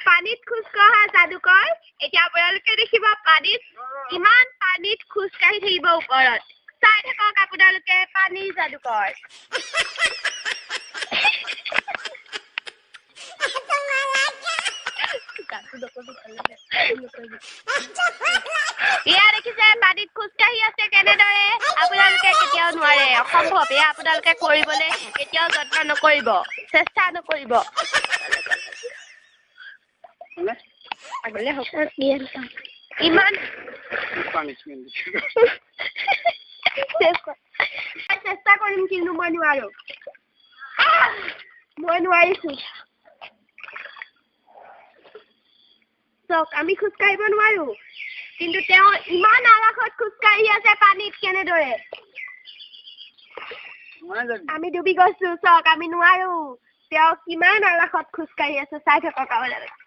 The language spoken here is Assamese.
পানীত খোজ কঢ়া যাদুকৰ এতিয়া আপোনালোকে দেখিব পানীত ইমান পানীত খোজ কাঢ়ি থাকিব ওপৰত চাই থাকক আপোনালোকে পানীৰ যাদুকৰ ইয়া দেখিছে পানীত খোজ কাঢ়ি আছে কেনেদৰে আপোনালোকে কেতিয়াও নোৱাৰে অসম্ভৱ এয়া আপোনালোকে কৰিবলৈ কেতিয়াও যত্ন নকৰিব চেষ্টা নকৰিব ইমান চেষ্টা কৰিম কিন্তু মই নোৱাৰো মই নোৱাৰিছো চক আমি খোজ কাঢ়িব নোৱাৰো কিন্তু তেওঁ ইমান আৰাসত খোজ কাঢ়ি আছে পানীত কেনেদৰে আমি ডুবি গৈছো চক আমি নোৱাৰো তেওঁ কিমান আৰাসত খোজ কাঢ়ি আছে চাই থাকক আপোনালোকে